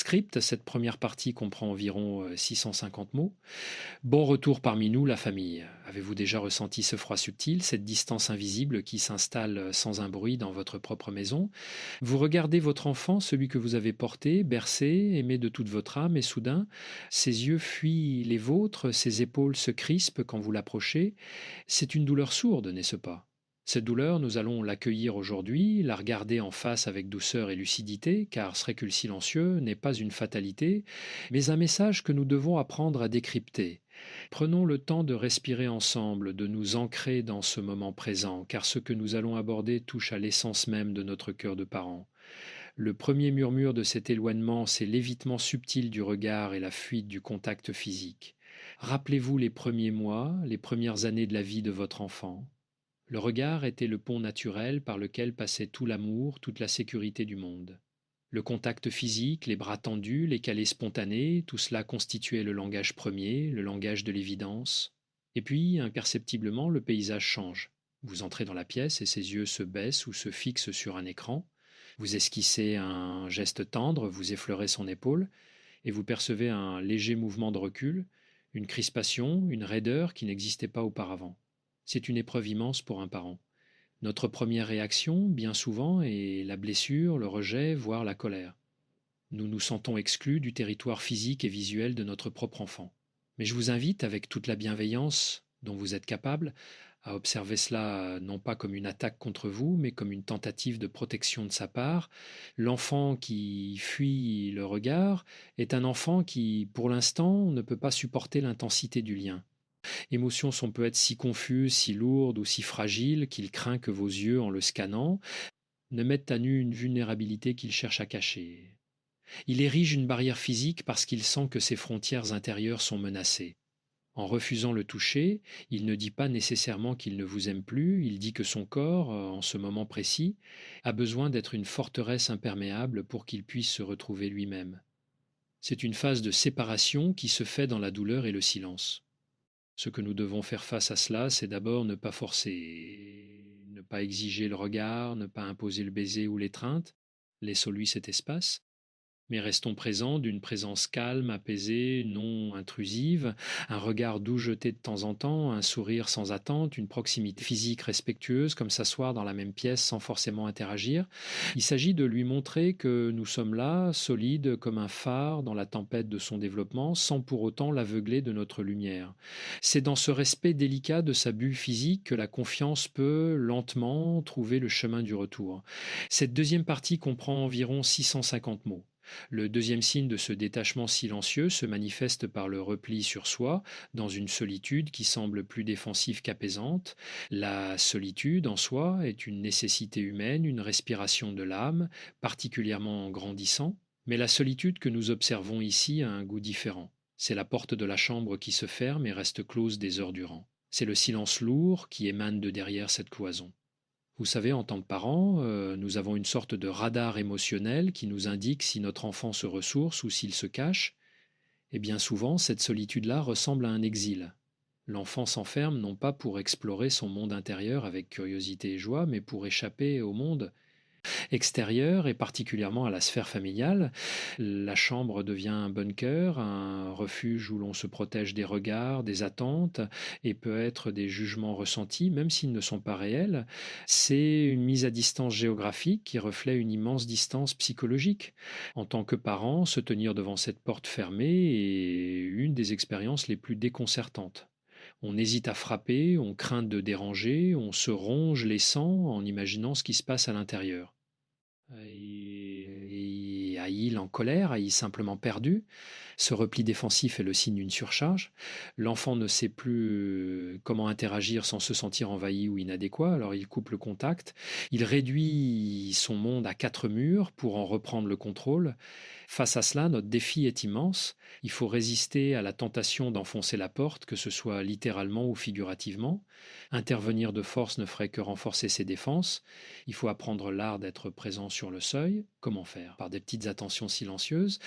script, cette première partie comprend environ 650 mots. Bon retour parmi nous, la famille. Avez-vous déjà ressenti ce froid subtil, cette distance invisible qui s'installe sans un bruit dans votre propre maison? Vous regardez votre enfant, celui que vous avez porté, bercé, aimé de toute votre âme, et soudain, ses yeux fuient les vôtres, ses épaules se crispent quand vous l'approchez. C'est une douleur sourde, n'est-ce pas? Cette douleur, nous allons l'accueillir aujourd'hui, la regarder en face avec douceur et lucidité, car ce recul silencieux n'est pas une fatalité, mais un message que nous devons apprendre à décrypter. Prenons le temps de respirer ensemble, de nous ancrer dans ce moment présent, car ce que nous allons aborder touche à l'essence même de notre cœur de parent. Le premier murmure de cet éloignement, c'est l'évitement subtil du regard et la fuite du contact physique. Rappelez-vous les premiers mois, les premières années de la vie de votre enfant. Le regard était le pont naturel par lequel passait tout l'amour, toute la sécurité du monde. Le contact physique, les bras tendus, les câlins spontanés, tout cela constituait le langage premier, le langage de l'évidence. Et puis, imperceptiblement, le paysage change. Vous entrez dans la pièce et ses yeux se baissent ou se fixent sur un écran. Vous esquissez un geste tendre, vous effleurez son épaule, et vous percevez un léger mouvement de recul, une crispation, une raideur qui n'existait pas auparavant. C'est une épreuve immense pour un parent. Notre première réaction, bien souvent, est la blessure, le rejet, voire la colère. Nous nous sentons exclus du territoire physique et visuel de notre propre enfant. Mais je vous invite, avec toute la bienveillance dont vous êtes capable, à observer cela non pas comme une attaque contre vous, mais comme une tentative de protection de sa part. L'enfant qui fuit le regard est un enfant qui, pour l'instant, ne peut pas supporter l'intensité du lien. Émotions sont peut-être si confuses, si lourdes ou si fragiles qu'il craint que vos yeux, en le scannant, ne mettent à nu une vulnérabilité qu'il cherche à cacher. Il érige une barrière physique parce qu'il sent que ses frontières intérieures sont menacées. En refusant le toucher, il ne dit pas nécessairement qu'il ne vous aime plus, il dit que son corps, en ce moment précis, a besoin d'être une forteresse imperméable pour qu'il puisse se retrouver lui-même. C'est une phase de séparation qui se fait dans la douleur et le silence. Ce que nous devons faire face à cela, c'est d'abord ne pas forcer, ne pas exiger le regard, ne pas imposer le baiser ou l'étreinte, laissons-lui cet espace, mais restons présents d'une présence calme, apaisée, non intrusive, un regard doux jeté de temps en temps, un sourire sans attente, une proximité physique respectueuse, comme s'asseoir dans la même pièce sans forcément interagir. Il s'agit de lui montrer que nous sommes là, solides comme un phare dans la tempête de son développement, sans pour autant l'aveugler de notre lumière. C'est dans ce respect délicat de sa bulle physique que la confiance peut lentement trouver le chemin du retour. Cette deuxième partie comprend environ 650 mots. Le deuxième signe de ce détachement silencieux se manifeste par le repli sur soi, dans une solitude qui semble plus défensive qu'apaisante. La solitude en soi est une nécessité humaine, une respiration de l'âme, particulièrement en grandissant, mais la solitude que nous observons ici a un goût différent. C'est la porte de la chambre qui se ferme et reste close des heures durant. C'est le silence lourd qui émane de derrière cette cloison. Vous savez, en tant que parents, nous avons une sorte de radar émotionnel qui nous indique si notre enfant se ressource ou s'il se cache. Et bien souvent, cette solitude-là ressemble à un exil. L'enfant s'enferme non pas pour explorer son monde intérieur avec curiosité et joie, mais pour échapper au monde extérieure et particulièrement à la sphère familiale. La chambre devient un bunker, un refuge où l'on se protège des regards, des attentes et peut être des jugements ressentis, même s'ils ne sont pas réels. C'est une mise à distance géographique qui reflète une immense distance psychologique. En tant que parent, se tenir devant cette porte fermée est une des expériences les plus déconcertantes. On hésite à frapper, on craint de déranger, on se ronge les sangs en imaginant ce qui se passe à l'intérieur. Et Aïe en colère, Aïe simplement perdu. Ce repli défensif est le signe d'une surcharge. L'enfant ne sait plus comment interagir sans se sentir envahi ou inadéquat, alors il coupe le contact. Il réduit son monde à quatre murs pour en reprendre le contrôle. Face à cela, notre défi est immense. Il faut résister à la tentation d'enfoncer la porte, que ce soit littéralement ou figurativement. Intervenir de force ne ferait que renforcer ses défenses. Il faut apprendre l'art d'être présent sur le seuil, comment faire? Par des petites attentions silencieuses,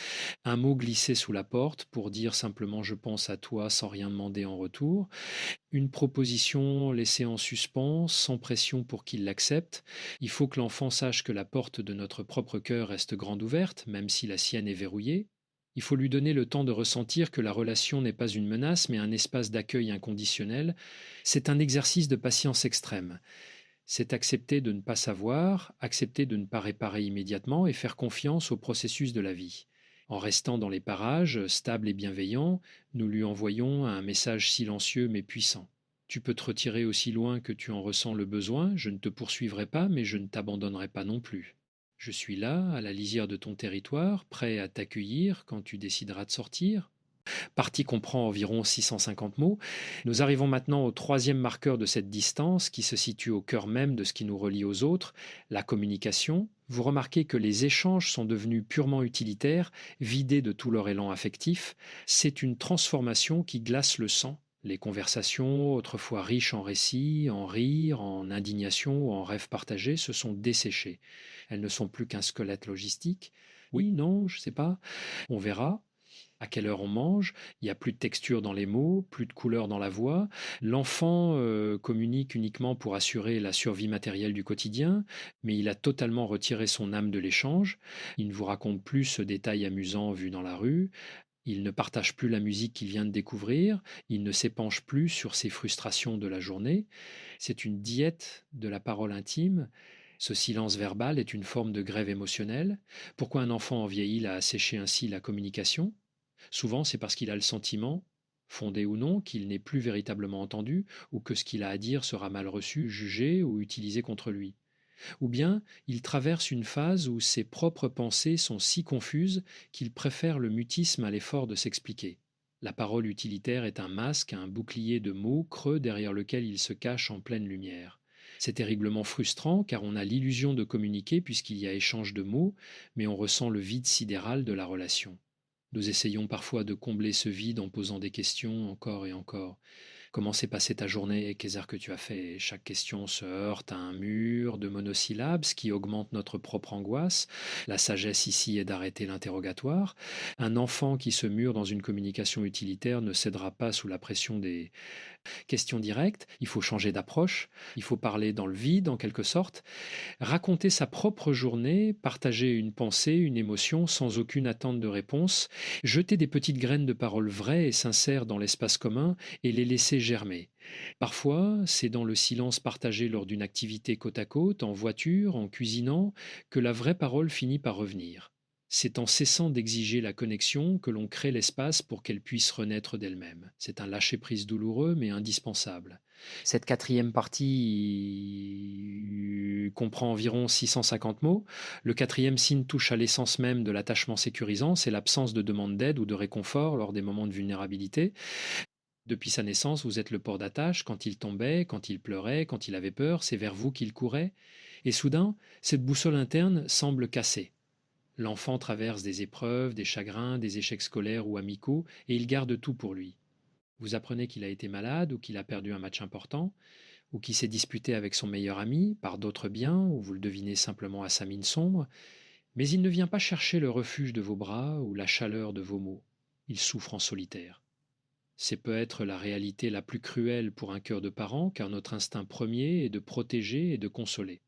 un mot glissé sous la porte pour dire simplement je pense à toi sans rien demander en retour, une proposition laissée en suspens, sans pression pour qu'il l'accepte. Il faut que l'enfant sache que la porte de notre propre cœur reste grande ouverte, même si la sienne est verrouillée. Il faut lui donner le temps de ressentir que la relation n'est pas une menace, mais un espace d'accueil inconditionnel. C'est un exercice de patience extrême. C'est accepter de ne pas savoir, accepter de ne pas réparer immédiatement et faire confiance au processus de la vie. En restant dans les parages, stable et bienveillant, nous lui envoyons un message silencieux mais puissant. Tu peux te retirer aussi loin que tu en ressens le besoin, je ne te poursuivrai pas, mais je ne t'abandonnerai pas non plus. Je suis là, à la lisière de ton territoire, prêt à t'accueillir quand tu décideras de sortir. Partie comprend environ 650 mots. Nous arrivons maintenant au troisième marqueur de cette distance qui se situe au cœur même de ce qui nous relie aux autres, la communication. Vous remarquez que les échanges sont devenus purement utilitaires, vidés de tout leur élan affectif. C'est une transformation qui glace le sang. Les conversations, autrefois riches en récits, en rires, en indignation ou en rêves partagés, se sont desséchées. Elles ne sont plus qu'un squelette logistique. Oui, non, je ne sais pas. On verra. À quelle heure on mange, il n'y a plus de texture dans les mots, plus de couleur dans la voix. L'enfant communique uniquement pour assurer la survie matérielle du quotidien, mais il a totalement retiré son âme de l'échange. Il ne vous raconte plus ce détail amusant vu dans la rue. Il ne partage plus la musique qu'il vient de découvrir. Il ne s'épanche plus sur ses frustrations de la journée. C'est une diète de la parole intime. Ce silence verbal est une forme de grève émotionnelle. Pourquoi un enfant en vieillit a asséché ainsi la communication? Souvent, c'est parce qu'il a le sentiment, fondé ou non, qu'il n'est plus véritablement entendu, ou que ce qu'il a à dire sera mal reçu, jugé ou utilisé contre lui. Ou bien il traverse une phase où ses propres pensées sont si confuses qu'il préfère le mutisme à l'effort de s'expliquer. La parole utilitaire est un masque, un bouclier de mots creux derrière lequel il se cache en pleine lumière. C'est terriblement frustrant car on a l'illusion de communiquer puisqu'il y a échange de mots, mais on ressent le vide sidéral de la relation. Nous essayons parfois de combler ce vide en posant des questions encore et encore. Comment s'est passée ta journée? Qu'est-ce que tu as fait? Chaque question se heurte à un mur de monosyllabes, ce qui augmente notre propre angoisse. La sagesse ici est d'arrêter l'interrogatoire. Un enfant qui se mure dans une communication utilitaire ne cédera pas sous la pression des questions directes. Il faut changer d'approche. Il faut parler dans le vide, en quelque sorte. Raconter sa propre journée, partager une pensée, une émotion sans aucune attente de réponse, jeter des petites graines de paroles vraies et sincères dans l'espace commun et les laisser germer. Parfois, c'est dans le silence partagé lors d'une activité côte à côte, en voiture, en cuisinant, que la vraie parole finit par revenir. C'est en cessant d'exiger la connexion que l'on crée l'espace pour qu'elle puisse renaître d'elle-même. C'est un lâcher-prise douloureux mais indispensable. Cette quatrième partie comprend environ 650 mots. Le quatrième signe touche à l'essence même de l'attachement sécurisant, c'est l'absence de demande d'aide ou de réconfort lors des moments de vulnérabilité. Depuis sa naissance, vous êtes le port d'attache. Quand il tombait, quand il pleurait, quand il avait peur, c'est vers vous qu'il courait. Et soudain, cette boussole interne semble cassée. L'enfant traverse des épreuves, des chagrins, des échecs scolaires ou amicaux, et il garde tout pour lui. Vous apprenez qu'il a été malade ou qu'il a perdu un match important, ou qu'il s'est disputé avec son meilleur ami par d'autres biens, ou vous le devinez simplement à sa mine sombre, mais il ne vient pas chercher le refuge de vos bras ou la chaleur de vos mots. Il souffre en solitaire. C'est peut-être la réalité la plus cruelle pour un cœur de parent, car notre instinct premier est de protéger et de consoler.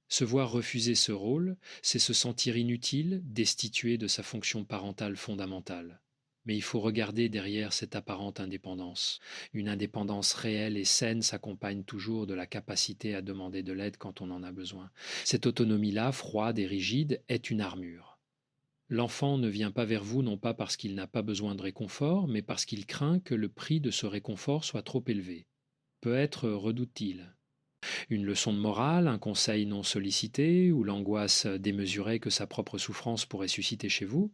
Se voir refuser ce rôle, c'est se sentir inutile, destitué de sa fonction parentale fondamentale. Mais il faut regarder derrière cette apparente indépendance. Une indépendance réelle et saine s'accompagne toujours de la capacité à demander de l'aide quand on en a besoin. Cette autonomie-là, froide et rigide, est une armure. L'enfant ne vient pas vers vous non pas parce qu'il n'a pas besoin de réconfort, mais parce qu'il craint que le prix de ce réconfort soit trop élevé. Peut-être redoute-t-il une leçon de morale, un conseil non sollicité ou l'angoisse démesurée que sa propre souffrance pourrait susciter chez vous.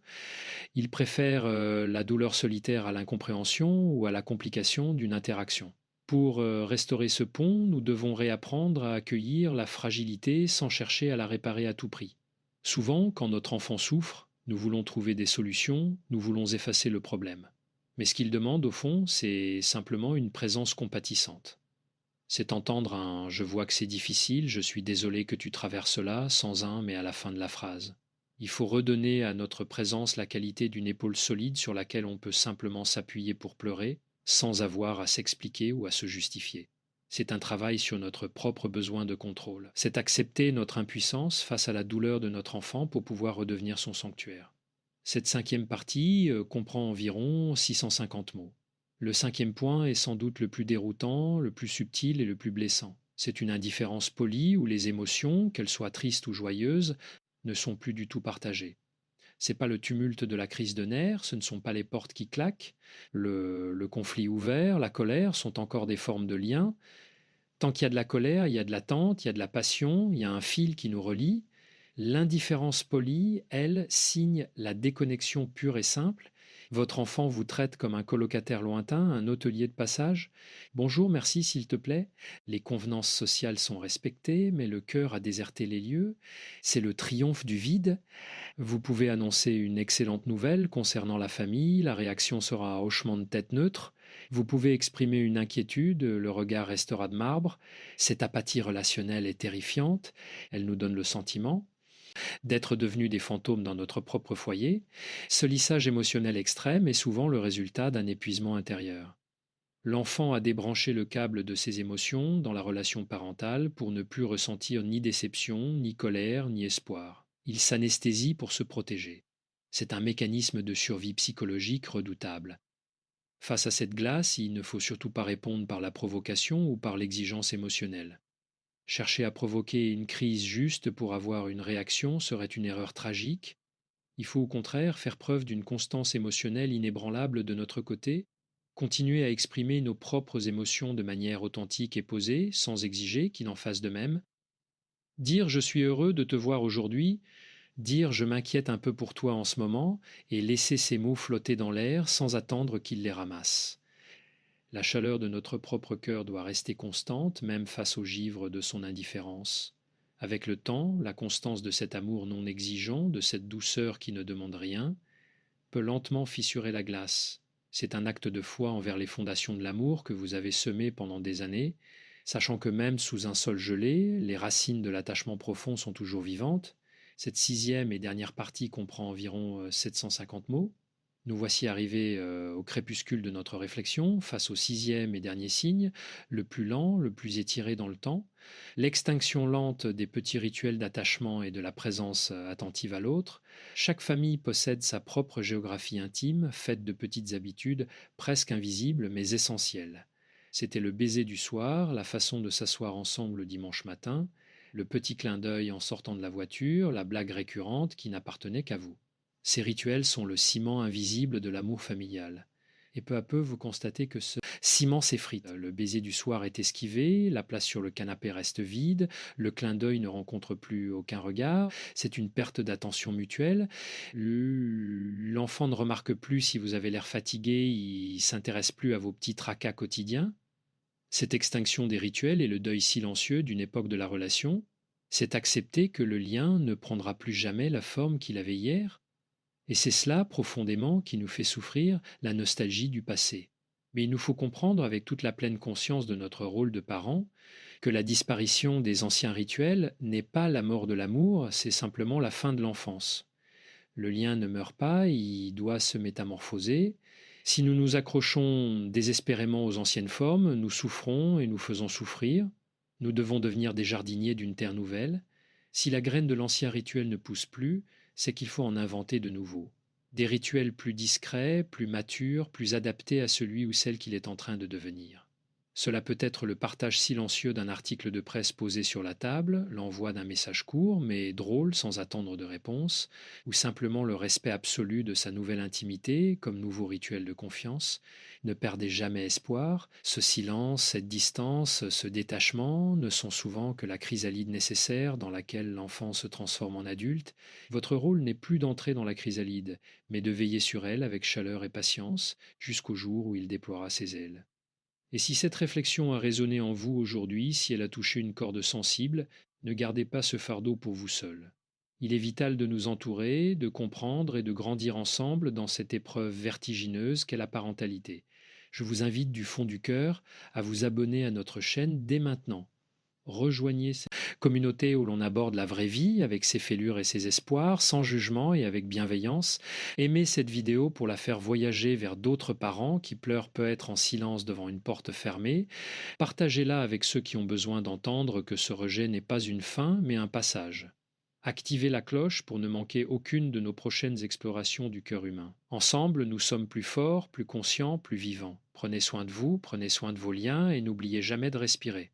Il préfère la douleur solitaire à l'incompréhension ou à la complication d'une interaction. Pour restaurer ce pont, nous devons réapprendre à accueillir la fragilité sans chercher à la réparer à tout prix. Souvent, quand notre enfant souffre, nous voulons trouver des solutions, nous voulons effacer le problème. Mais ce qu'il demande, au fond, c'est simplement une présence compatissante. C'est entendre un «je vois que c'est difficile, je suis désolé que tu traverses cela» sans un mais à la fin de la phrase. Il faut redonner à notre présence la qualité d'une épaule solide sur laquelle on peut simplement s'appuyer pour pleurer, sans avoir à s'expliquer ou à se justifier. C'est un travail sur notre propre besoin de contrôle. C'est accepter notre impuissance face à la douleur de notre enfant pour pouvoir redevenir son sanctuaire. Cette cinquième partie comprend environ 650 mots. Le cinquième point est sans doute le plus déroutant, le plus subtil et le plus blessant. C'est une indifférence polie où les émotions, qu'elles soient tristes ou joyeuses, ne sont plus du tout partagées. C'est pas le tumulte de la crise de nerfs, ce ne sont pas les portes qui claquent, le conflit ouvert, la colère sont encore des formes de lien. Tant qu'il y a de la colère, il y a de l'attente, il y a de la passion, il y a un fil qui nous relie. L'indifférence polie, elle, signe la déconnexion pure et simple. Votre enfant vous traite comme un colocataire lointain, un hôtelier de passage. Bonjour, merci, s'il te plaît. Les convenances sociales sont respectées, mais le cœur a déserté les lieux. C'est le triomphe du vide. Vous pouvez annoncer une excellente nouvelle concernant la famille, la réaction sera un hochement de tête neutre. Vous pouvez exprimer une inquiétude, le regard restera de marbre. Cette apathie relationnelle est terrifiante, elle nous donne le sentiment d'être devenus des fantômes dans notre propre foyer. Ce lissage émotionnel extrême est souvent le résultat d'un épuisement intérieur. L'enfant a débranché le câble de ses émotions dans la relation parentale pour ne plus ressentir ni déception, ni colère, ni espoir. Il s'anesthésie pour se protéger. C'est un mécanisme de survie psychologique redoutable. Face à cette glace, il ne faut surtout pas répondre par la provocation ou par l'exigence émotionnelle. Chercher à provoquer une crise juste pour avoir une réaction serait une erreur tragique. Il faut au contraire faire preuve d'une constance émotionnelle inébranlable de notre côté, continuer à exprimer nos propres émotions de manière authentique et posée, sans exiger qu'il en fasse de même. Dire je suis heureux de te voir aujourd'hui, dire je m'inquiète un peu pour toi en ce moment, et laisser ces mots flotter dans l'air sans attendre qu'il les ramasse. La chaleur de notre propre cœur doit rester constante, même face au givre de son indifférence. Avec le temps, la constance de cet amour non exigeant, de cette douceur qui ne demande rien, peut lentement fissurer la glace. C'est un acte de foi envers les fondations de l'amour que vous avez semé pendant des années, sachant que même sous un sol gelé, les racines de l'attachement profond sont toujours vivantes. Cette sixième et dernière partie comprend environ 750 mots. Nous voici arrivés au crépuscule de notre réflexion, face au sixième et dernier signe, le plus lent, le plus étiré dans le temps, l'extinction lente des petits rituels d'attachement et de la présence attentive à l'autre. Chaque famille possède sa propre géographie intime, faite de petites habitudes presque invisibles mais essentielles. C'était le baiser du soir, la façon de s'asseoir ensemble le dimanche matin, le petit clin d'œil en sortant de la voiture, la blague récurrente qui n'appartenait qu'à vous. Ces rituels sont le ciment invisible de l'amour familial. Et peu à peu, vous constatez que ce ciment s'effrite. Le baiser du soir est esquivé, la place sur le canapé reste vide, le clin d'œil ne rencontre plus aucun regard, c'est une perte d'attention mutuelle. L'enfant ne remarque plus si vous avez l'air fatigué, il s'intéresse plus à vos petits tracas quotidiens. Cette extinction des rituels et le deuil silencieux d'une époque de la relation, c'est accepter que le lien ne prendra plus jamais la forme qu'il avait hier. Et c'est cela, profondément, qui nous fait souffrir la nostalgie du passé. Mais il nous faut comprendre, avec toute la pleine conscience de notre rôle de parent, que la disparition des anciens rituels n'est pas la mort de l'amour, c'est simplement la fin de l'enfance. Le lien ne meurt pas, il doit se métamorphoser. Si nous nous accrochons désespérément aux anciennes formes, nous souffrons et nous faisons souffrir. Nous devons devenir des jardiniers d'une terre nouvelle. Si la graine de l'ancien rituel ne pousse plus, c'est qu'il faut en inventer de nouveaux. Des rituels plus discrets, plus matures, plus adaptés à celui ou celle qu'il est en train de devenir. Cela peut être le partage silencieux d'un article de presse posé sur la table, l'envoi d'un message court mais drôle sans attendre de réponse, ou simplement le respect absolu de sa nouvelle intimité comme nouveau rituel de confiance. Ne perdez jamais espoir, ce silence, cette distance, ce détachement ne sont souvent que la chrysalide nécessaire dans laquelle l'enfant se transforme en adulte. Votre rôle n'est plus d'entrer dans la chrysalide, mais de veiller sur elle avec chaleur et patience jusqu'au jour où il déploiera ses ailes. Et si cette réflexion a résonné en vous aujourd'hui, si elle a touché une corde sensible, ne gardez pas ce fardeau pour vous seul. Il est vital de nous entourer, de comprendre et de grandir ensemble dans cette épreuve vertigineuse qu'est la parentalité. Je vous invite du fond du cœur à vous abonner à notre chaîne dès maintenant. Rejoignez cette communauté où l'on aborde la vraie vie avec ses fêlures et ses espoirs, sans jugement et avec bienveillance. Aimez cette vidéo pour la faire voyager vers d'autres parents qui pleurent peut-être en silence devant une porte fermée. Partagez-la avec ceux qui ont besoin d'entendre que ce rejet n'est pas une fin, mais un passage. Activez la cloche pour ne manquer aucune de nos prochaines explorations du cœur humain. Ensemble, nous sommes plus forts, plus conscients, plus vivants. Prenez soin de vous, prenez soin de vos liens et n'oubliez jamais de respirer.